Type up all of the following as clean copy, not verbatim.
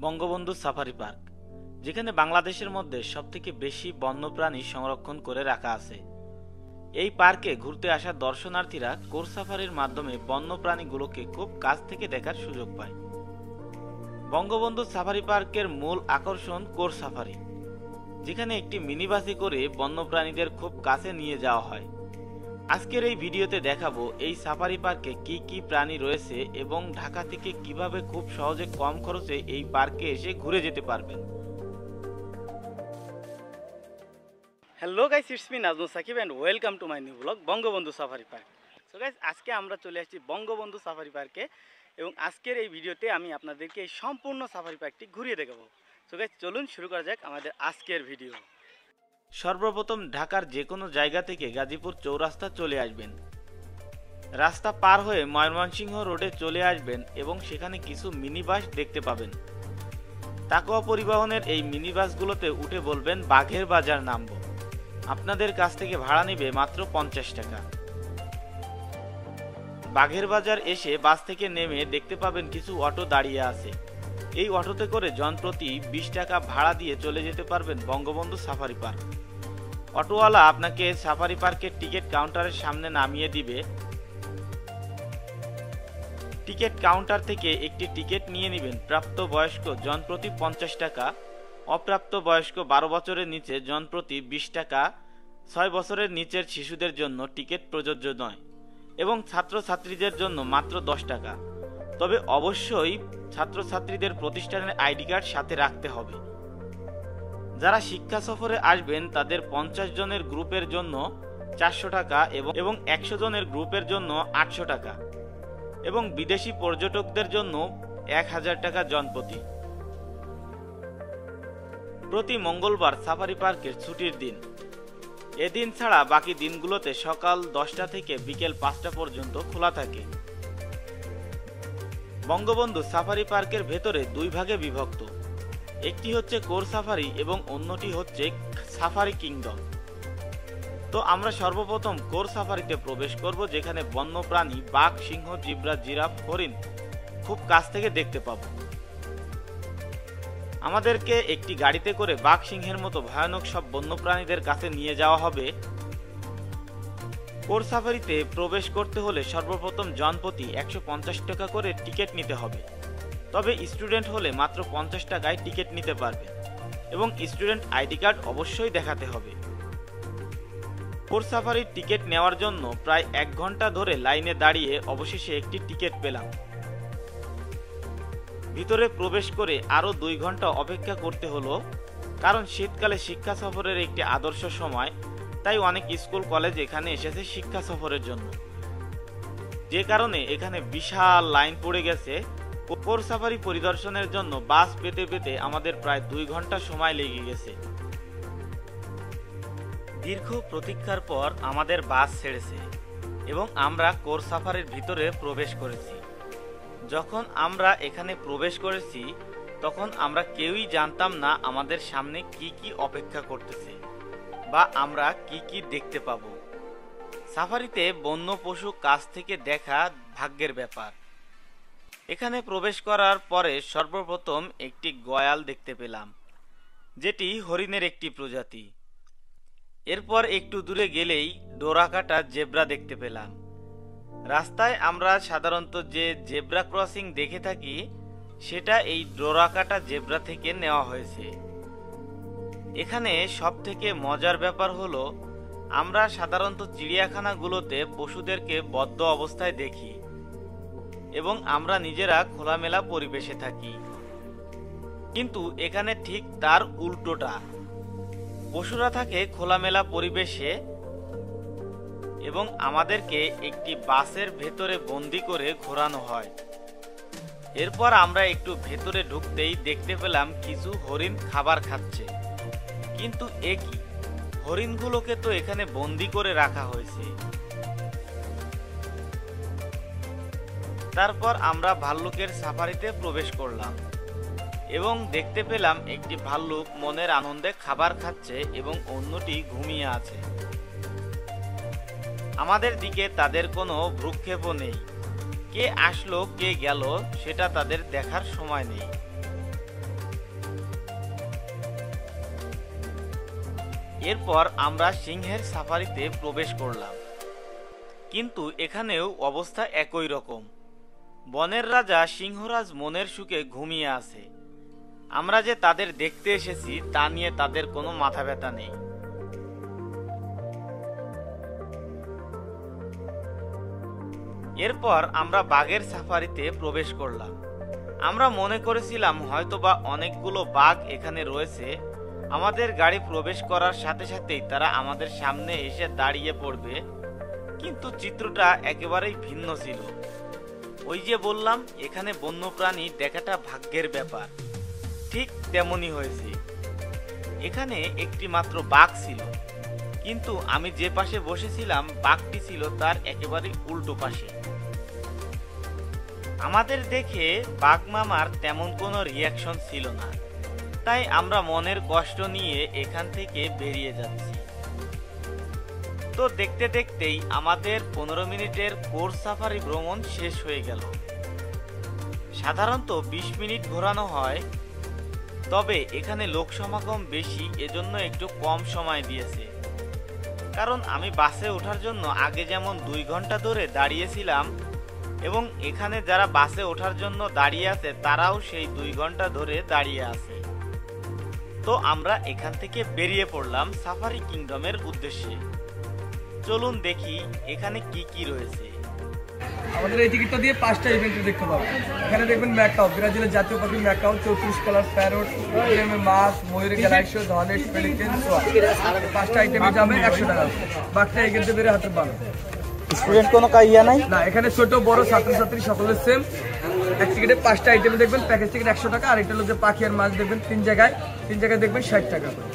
Bangabandhu Safari park, যেখানে বাংলাদেশের মধ্যে সবথেকে বেশি বন্যপ্রাণী সংরক্ষণ করে রাখা আছে। এই পার্কে ঘুরতে আসা দর্শনার্থীরা কোর সাফারির মাধ্যমে বন্যপ্রাণীগুলোকে খুব কাছ থেকে দেখার সুযোগ পায়। বঙ্গবন্ধু সাফারি পার্কের মূল আকর্ষণ কোর সাফারি, যেখানে একটি মিনি বাসে করে বন্যপ্রাণীদের খুব কাছে নিয়ে যাওয়া হয়। আজকের এই ভিডিওতে দেখাবো এই সাফারি পার্কে কি কি প্রাণী রয়েছে এবং ঢাকা থেকে কিভাবে খুব সহজে কম খরচে এই পার্কে এসে ঘুরে যেতে পারবেন। Hello guys, it's me Nazmul Sakib and welcome to my new blog Bangabandhu Safari Park. So guys, আজকে আমরা চলে আসছি বঙ্গবন্ধু সাফারি পার্কে এবং আজকের এই ভিডিওতে আমি আপনাদেরকে এই সম্পূর্ণ সাফারি পার্কটি ঘুরিয়ে দেখাবো। সো গাইস, চলুন শুরু করা যাক আমাদের আজকের ভিডিও। সর্বপ্রথম ঢাকার যে কোনো জায়গা থেকে গাজীপুর চৌরাস্তা চলে আসবেন। রাস্তা পার হয়ে ময়মনসিংহ রোডে চলে আসবেন এবং সেখানে কিছু মিনি বাস দেখতে পাবেন। তাকওয়া পরিবহনের এই মিনি বাসগুলোতে উঠে বলবেন বাঘের বাজার নামবো। আপনাদের কাছ থেকে ভাড়া নেবে মাত্র 50 টাকা। বাঘের বাজার এসে বাস থেকে নেমে দেখতে পাবেন কিছু অটো দাঁড়িয়ে আছে। এই অটোতে করে জনপ্রতি 20 টাকা ভাড়া দিয়ে চলে যেতে পারবেন বঙ্গবন্ধু সাফারি পার্ক। অটোওয়ালা আপনাকে সাফারি পার্কের টিকিট কাউন্টারের সামনে নামিয়ে দিবে। টিকিট কাউন্টার থেকে একটি টিকিট নিয়ে নেবেন। প্রাপ্তবয়স্ক জনপ্রতি 50 টাকা, অপ্রাপ্তবয়স্ক 12 বছরের নিচে জনপ্রতি 20 টাকা, 6 বছরের নিচের শিশুদের জন্য টিকিট প্রযোজ্য নয় এবং ছাত্রছাত্রীদের জন্য মাত্র 10 টাকা। তবে অবশ্যই ছাত্রছাত্রীদের প্রতিষ্ঠানের আইডি কার্ড সাথে রাখতে হবে। যারা শিক্ষা সফরে আসবেন তাদের 50 জনের গ্রুপের জন্য 400 টাকা এবং 100 জনের গ্রুপের জন্য 800 টাকা এবং বিদেশি পর্যটকদের জন্য 1000 টাকা জনপ্রতি। প্রতি মঙ্গলবার সাফারি পার্কের ছুটির দিন। এদিন ছাড়া বাকি দিনগুলোতে সকাল 10টা থেকে বিকেল 5টা পর্যন্ত খোলা থাকে। বঙ্গবন্ধু সাফারি পার্কের ভেতরে দুই ভাগে বিভক্ত। একটি হচ্ছে কোর সাফারি এবং অন্যটি হচ্ছে সাফারি কিংডম। তো আমরা সর্বপ্রথম কোর সাফারিতে প্রবেশ করব, যেখানে বন্যপ্রাণী বাঘ, সিংহ, জিব্রা, জিরাফ, হরিণ খুব কাছ থেকে দেখতে পাবো। আমাদেরকে একটি গাড়িতে করে বাঘ, সিংহের মতো ভয়ানক সব বন্যপ্রাণীদের কাছে নিয়ে যাওয়া হবে। কোর সাফারিতে প্রবেশ করতে হলে সর্বপ্রথম জনপ্রতি 150 টাকা করে টিকিট নিতে হবে। তবে স্টুডেন্ট হলে মাত্র 50 টাকায় টিকিট নিতে পারবে এবং স্টুডেন্ট আইডি কার্ড অবশ্যই দেখাতে হবে। কোর সাফারির টিকিট নেওয়ার জন্য প্রায় 1 ঘন্টা ধরে লাইনে দাঁড়িয়ে অবশেষে একটি টিকিট পেলাম। ভিতরে প্রবেশ করে আরও 2 ঘন্টা অপেক্ষা করতে হলো, কারণ শীতকালে শিক্ষা সফরের একটি আদর্শ সময়, তাই অনেক স্কুল কলেজ এখানে এসেছে শিক্ষা সফরের জন্য, যে কারণে এখানে বিশাল লাইন পড়ে গেছে। কোর সাফারি পরিদর্শনের জন্য বাস পেতে পেতে আমাদের প্রায় 2 ঘন্টা সময় লেগে গেছে। দীর্ঘ প্রতীক্ষার পর আমাদের বাস ছেড়েছে এবং আমরা কোর সাফারির ভিতরে প্রবেশ করেছি। যখন আমরা এখানে প্রবেশ করেছি তখন আমরা কেউই জানতাম না আমাদের সামনে কি কি অপেক্ষা করতেছে বা আমরা কি কি দেখতে পাব। সাফারিতে বন্য পশু কাছ থেকে দেখা ভাগ্যের ব্যাপার। এখানে প্রবেশ করার পরে সর্বপ্রথম একটি গয়াল দেখতে পেলাম, যেটি হরিণের একটি প্রজাতি। এরপর একটু দূরে গেলেই ডোরাকাটা জেব্রা দেখতে পেলাম। রাস্তায় আমরা সাধারণত যে জেব্রা ক্রসিং দেখে থাকি সেটা এই ডোরাকাটা জেব্রা থেকে নেওয়া হয়েছে। এখানে সবথেকে মজার ব্যাপার হলো, আমরা সাধারণত চিড়িয়াখানাগুলোতে পশুদেরকে বদ্ধ অবস্থায় দেখি এবং আমরা নিজেরা খোলামেলা পরিবেশে থাকি, কিন্তু এখানে ঠিক তার উল্টোটা। পশুরা থাকে খোলামেলা পরিবেশে এবং আমাদেরকে একটি বাসের ভেতরে বন্দি করে ঘোরানো হয়। এরপর আমরা একটু ভেতরে ঢুকতেই দেখতে পেলাম কিছু হরিণ খাবার খাচ্ছে, কিন্তু একই হরিণগুলোকে তো এখানে বন্দি করে রাখা হয়েছে। তারপর আমরা ভাল্লুকের সাফারিতে প্রবেশ করলাম এবং দেখতে পেলাম একটি ভাল্লুক মনের আনন্দে খাবার খাচ্ছে এবং অন্যটি ঘুমিয়ে আছে। আমাদের দিকে তাদের কোনো ভ্রুক্ষেপও নেই। কে আসলো কে গেল সেটা তাদের দেখার সময় নেই। এরপর আমরা সিংহের সাফারিতে প্রবেশ করলাম, কিন্তু এখানেও অবস্থা একই রকম। বনের রাজা সিংহরাজ মনের সুখে ঘুমিয়ে আছে। আমরা যে তাদের দেখতে এসেছি তা নিয়ে তাদের কোনো মাথা ব্যথা নেই। এরপর আমরা বাঘের সাফারিতে প্রবেশ করলাম। আমরা মনে করেছিলাম হয়তোবা অনেকগুলো বাঘ এখানে রয়েছে, আমাদের গাড়ি প্রবেশ করার সাথে সাথেই তারা আমাদের সামনে এসে দাঁড়িয়ে পড়বে, কিন্তু চিত্রটা একেবারেই ভিন্ন ছিল। ওই যে বললাম এখানে বন্যপ্রাণী দেখাটা ভাগ্যের ব্যাপার, ঠিক তেমনই হয়েছে। এখানে একটি মাত্র বাঘ ছিল, কিন্তু আমি যে পাশে বসেছিলাম বাঘটি ছিল তার একেবারে উল্টো পাশে। আমাদের দেখে বাঘ মামার তেমন কোনো রিয়াকশন ছিল না, তাই আমরা মনের কষ্ট নিয়ে এখান থেকে বেরিয়ে যাচ্ছি। তো দেখতে দেখতেই আমাদের 15 মিনিটের কোর সাফারি ভ্রমণ শেষ হয়ে গেল। সাধারণত 20 মিনিট ঘোরানো হয়, তবে এখানে লোক সমাগম বেশি, এজন্য একটু কম সময় দিয়েছে। কারণ আমি বাসে ওঠার জন্য আগে যেমন 2 ঘন্টা ধরে দাঁড়িয়েছিলাম, এবং এখানে যারা বাসে ওঠার জন্য দাঁড়িয়ে আছে তারাও সেই 2 ঘন্টা ধরে দাঁড়িয়ে আছে। তো আমরা এখান থেকে বেরিয়ে পড়লাম সাফারি কিংডমের উদ্দেশ্যে। চলুন দেখি এখানে কি কি রয়েছে। আমাদের এই টিকিটটা দিয়ে 5টা ইভেন্ট দেখতে পাবো। এখানে দেখবেন ম্যাকাও, ব্রাজিলের জাতীয় পাখি ম্যাকাও, 34 কালার প্যারট, মাছ, ময়ূরের গ্যালাক্সি, ধনেশ, পেলিকেন, সোয়া। 5টা আইটেমে যাবে 100 টাকা। বাকিটা এগেতে বেড়ে হাতের বানো। স্টুডেন্ট কোনো কাইয়া নাই না, এখানে ছোট বড় ছাত্রছাত্রী সকলের সেম। এক টিকিটে 5টা আইটেমে দেখবেন, প্যাকেজ টিকিট 100 টাকা। আর এটা হলো যে পাখি আর মাছ দেখবেন 3 জায়গায় দেখবেন 60 টাকা করে।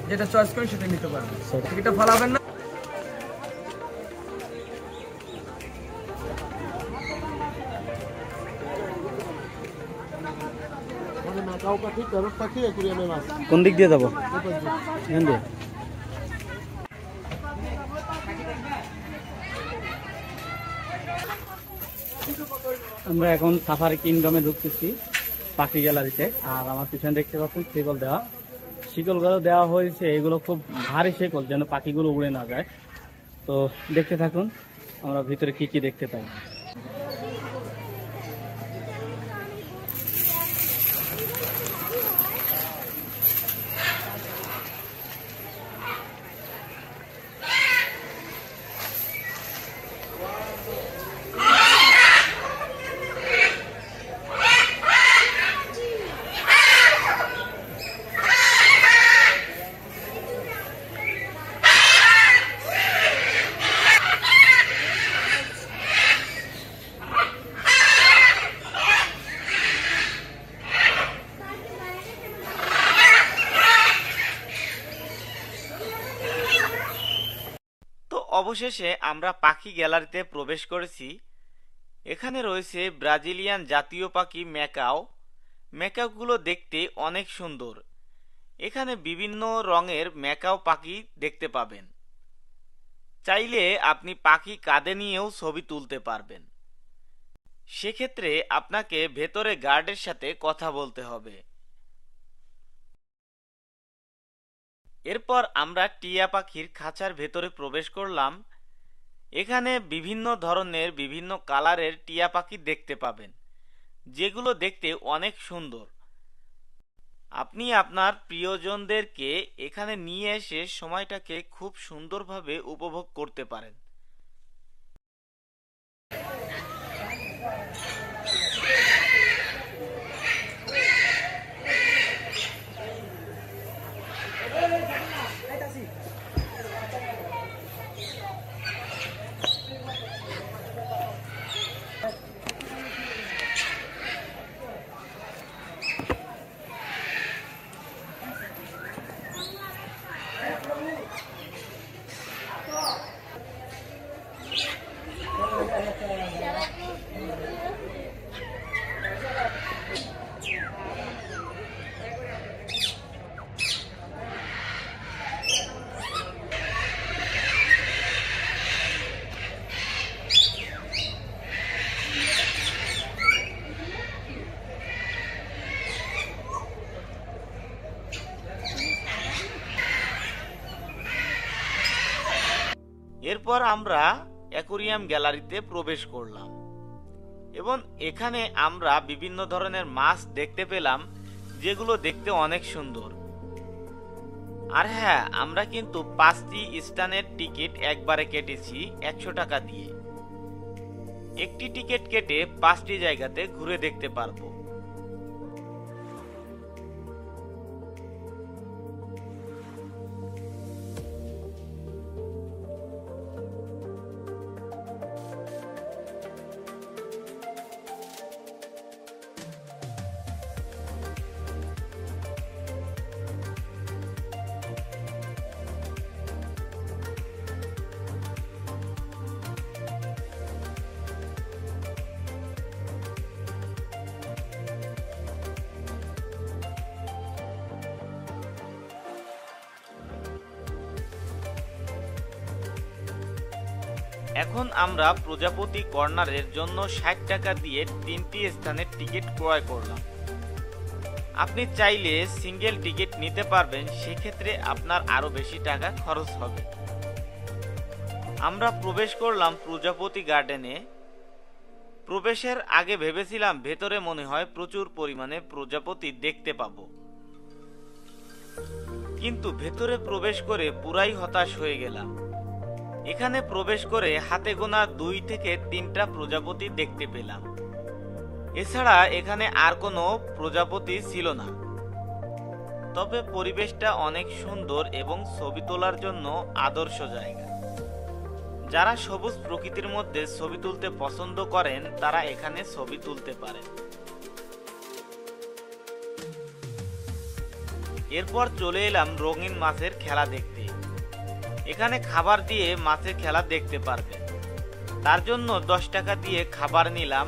যেটা চয়েস করেন সেটা নিতে পারবেন, টিকিটটা ফালাবেন না। কোন দিক দিয়ে যাবো? আমরা এখন সাফারি কিংডমে ঢুকতেছি, পাখি গ্যালারিতে। আর আমার পিছনে দেখতে পাচ্ছেন শিকলগুলো দেওয়া হয়েছে। এগুলো খুব ভারী শিকল, যেন পাখিগুলো উড়ে না যায়। তো দেখতে থাকুন আমরা ভিতরে কি কি দেখতে পাই। অবশেষে আমরা পাখি গ্যালারিতে প্রবেশ করেছি। এখানে রয়েছে ব্রাজিলিয়ান জাতীয় পাখি ম্যাকাও। ম্যাকাওগুলো দেখতে অনেক সুন্দর। এখানে বিভিন্ন রঙের ম্যাকাও পাখি দেখতে পাবেন। চাইলে আপনি পাখি কাঁধে নিয়েও ছবি তুলতে পারবেন। সেক্ষেত্রে আপনাকে ভেতরে গার্ডের সাথে কথা বলতে হবে। এরপর আমরা টিয়া পাখির খাঁচার ভেতরে প্রবেশ করলাম। এখানে বিভিন্ন ধরনের বিভিন্ন কালারের টিয়া পাখি দেখতে পাবেন, যেগুলো দেখতে অনেক সুন্দর। আপনি আপনার প্রিয়জনদেরকে এখানে নিয়ে এসে সময়টাকে খুব সুন্দরভাবে উপভোগ করতে পারেন। এরপর আমরা অ্যাকোরিয়াম গ্যালারিতে প্রবেশ করলাম এবং এখানে আমরা বিভিন্ন ধরনের মাছ দেখতে পেলাম, যেগুলো দেখতে অনেক সুন্দর। আর হ্যাঁ, আমরা কিন্তু 5টি স্থানের টিকিট একবারে কেটেছি 100 টাকা দিয়ে। একটি টিকিট কেটে 5টি জায়গাতে ঘুরে দেখতে পারবো। এখন আমরা প্রজাপতি কর্নারের জন্য 60 টাকা দিয়ে 3টি স্থানের টিকিট ক্রয় করলাম। আপনি চাইলে সিঙ্গেল টিকিট নিতে পারবেন, সেক্ষেত্রে আপনার আরো বেশি টাকা খরচ হবে। আমরা প্রবেশ করলাম প্রজাপতি গার্ডেনে। প্রবেশের আগে ভেবেছিলাম ভেতরে মনে হয় প্রচুর পরিমাণে প্রজাপতি দেখতে পাবো, কিন্তু ভেতরে প্রবেশ করে পুরাই হতাশ হয়ে গেলাম। এখানে প্রবেশ করে হাতে গোনা 2 থেকে 3টা প্রজাপতি দেখতে পেলাম। এছাড়া এখানে আর কোনো প্রজাপতি ছিল না। তবে পরিবেশটা অনেক সুন্দর এবং ছবি তোলার জন্য আদর্শ জায়গা। যারা সবুজ প্রকৃতির মধ্যে ছবি তুলতে পছন্দ করেন, তারা এখানে ছবি তুলতে পারেন। এরপর চলে এলাম রঙিন মাছের খেলা দেখতে। এখানে খাবার দিয়ে মাছের খেলা দেখতে পারবেন। তার জন্য 10 টাকা দিয়ে খাবার নিলাম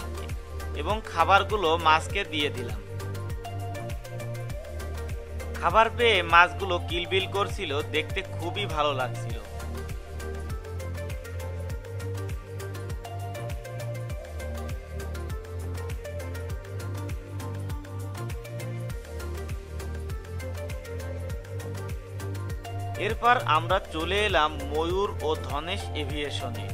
এবং খাবারগুলো মাছকে দিয়ে দিলাম। খাবার পেয়ে মাছগুলো কিলবিল করছিল, দেখতে খুবই ভালো লাগছিল। এরপর আমরা চলে এলাম ময়ূর ও ধনেশ এভিয়েশনে।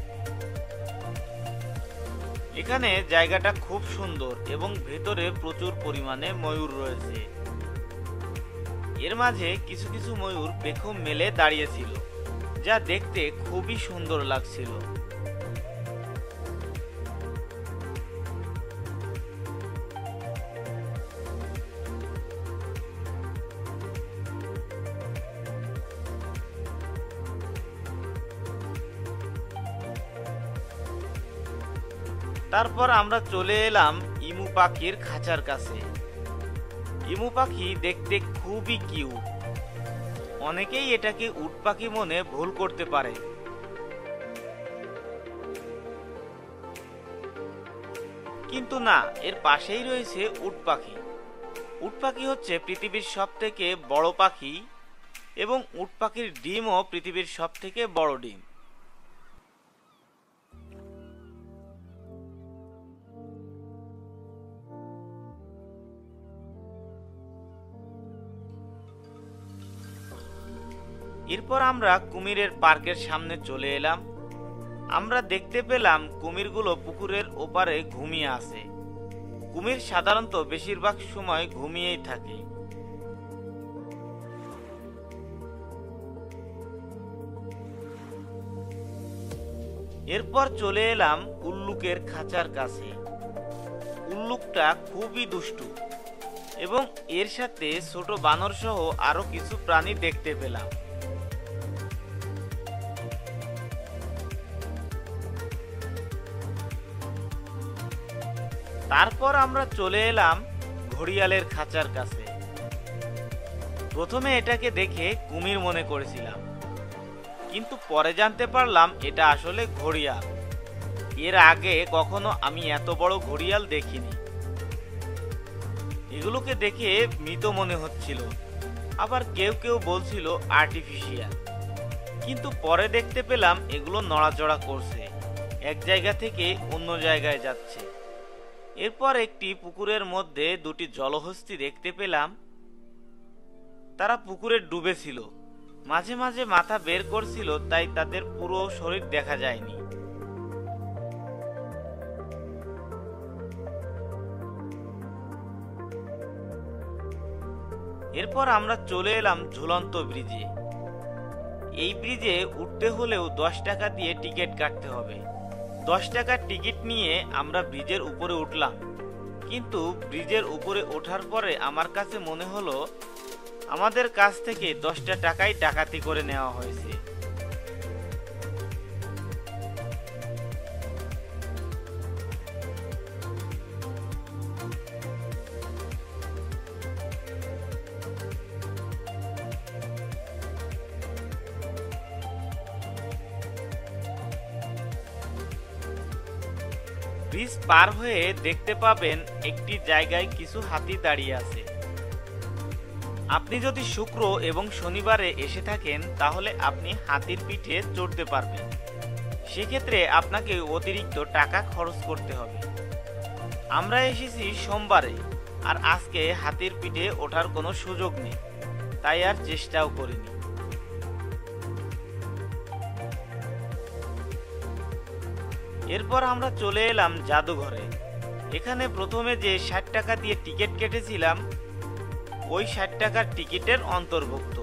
এখানে জায়গাটা খুব সুন্দর এবং ভেতরে প্রচুর পরিমাণে ময়ূর রয়েছে। এর মাঝে কিছু কিছু ময়ূর পেখম মেলে দাঁড়িয়েছিল, যা দেখতে খুবই সুন্দর লাগছিল। তারপর আমরা চলে এলাম ইমু পাখির খাঁচার কাছে। ইমু পাখি দেখতে খুবই কিউট। অনেকেই এটাকে উট পাখি মনে ভুল করতে পারে, কিন্তু না, এর পাশেই রয়েছে উট পাখি। উট পাখি হচ্ছে পৃথিবীর সবথেকে বড় পাখি এবং উট পাখির ডিমও পৃথিবীর সবথেকে বড় ডিম। এরপর আমরা কুমিরের পার্কের সামনে চলে এলাম। আমরা দেখতে পেলাম কুমিরগুলো পুকুরের ওপারে ঘুমিয়ে আছে। কুমির সাধারণত বেশিরভাগ সময় ঘুমিয়েই থাকে। এরপর চলে এলাম উল্লুকের খাঁচার কাছে। উল্লুকটা খুবই দুষ্টু এবং এর সাথে ছোট বানর সহ আরো কিছু প্রাণী দেখতে পেলাম। তারপর আমরা চলে এলাম ঘড়িয়ালের খাঁচার কাছে। প্রথমে এটাকে দেখে কুমির মনে করেছিলাম, কিন্তু পরে জানতে পারলাম এটা আসলে ঘড়িয়াল। এর আগে কখনো আমি এত বড় ঘড়িয়াল দেখিনি। এগুলোকে দেখে মৃত মনে হচ্ছিল, আবার কেউ কেউ বলছিল আর্টিফিশিয়াল, কিন্তু পরে দেখতে পেলাম এগুলো নড়াচড়া করছে, এক জায়গা থেকে অন্য জায়গায় যাচ্ছে। এরপর একটি পুকুরের মধ্যে 2টি জলহস্তী দেখতে পেলাম। তারা পুকুরে ডুবেছিল মাঝে মাঝে মাথা বের করছিল, তাই তাদের পুরো শরীর দেখা যায়নি। এরপর আমরা চলে এলাম ঝুলন্ত ব্রিজে। এই ব্রিজে উঠতে হলেও 10 টাকা দিয়ে টিকিট কাটতে হবে। 10 টাকার টিকিট নিয়ে আমরা ব্রিজের উপরে উঠলাম, কিন্তু ব্রিজের উপরে ওঠার পরে আমার কাছে মনে হলো আমাদের কাছ থেকে 10টা টাকাই ডাকাতি করে নেওয়া হয়েছে। ব্রিজ পার হয়ে দেখতে পাবেন একটি জায়গায় কিছু হাতি দাঁড়িয়ে আছে। আপনি যদি শুক্র এবং শনিবারে এসে থাকেন তাহলে আপনি হাতির পিঠে চড়তে পারবেন। সেক্ষেত্রে আপনাকে অতিরিক্ত টাকা খরচ করতে হবে। আমরা এসেছি সোমবারে, আর আজকে হাতির পিঠে ওঠার কোনো সুযোগ নেই, তাই আর চেষ্টাও করিনি। এরপর আমরা চলে এলাম জাদুঘরে। এখানে প্রথমে যে 60 টাকা দিয়ে টিকিট কেটেছিলাম ওই 60 টাকার টিকিটের অন্তর্ভুক্ত।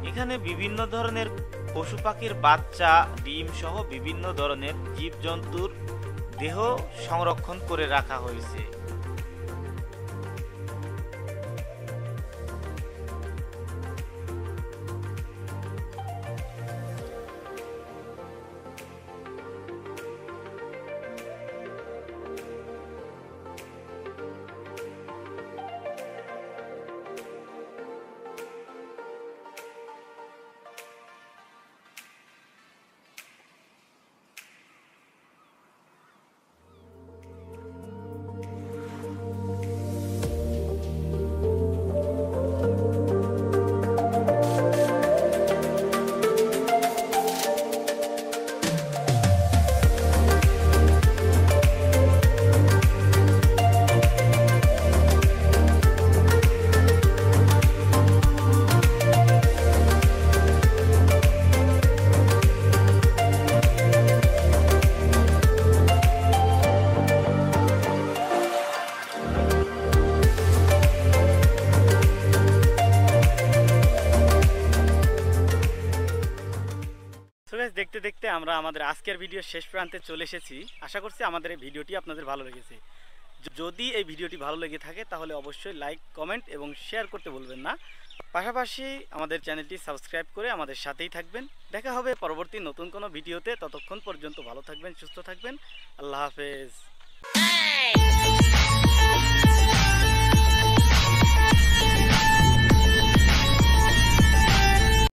এখানে বিভিন্ন ধরনের পশু পাখির বাচ্চা, ডিম সহ বিভিন্ন ধরনের জীবজন্তুর দেহ সংরক্ষণ করে রাখা হয়েছে। দেখতে দেখতে আমরা আমাদের আজকের ভিডিও শেষ প্রান্তে চলে এসেছি। আশা করছি আমাদের এই ভিডিওটি আপনাদের ভালো লেগেছে। যদি এই ভিডিওটি ভালো লেগে থাকে তাহলে অবশ্যই লাইক, কমেন্ট এবং শেয়ার করতে ভুলবেন না। পাশাপাশি আমাদের চ্যানেলটি সাবস্ক্রাইব করে আমাদের সাথেই থাকবেন। দেখা হবে পরবর্তী নতুন কোনো ভিডিওতে। ততক্ষণ পর্যন্ত ভালো থাকবেন, সুস্থ থাকবেন। আল্লাহ হাফেজ।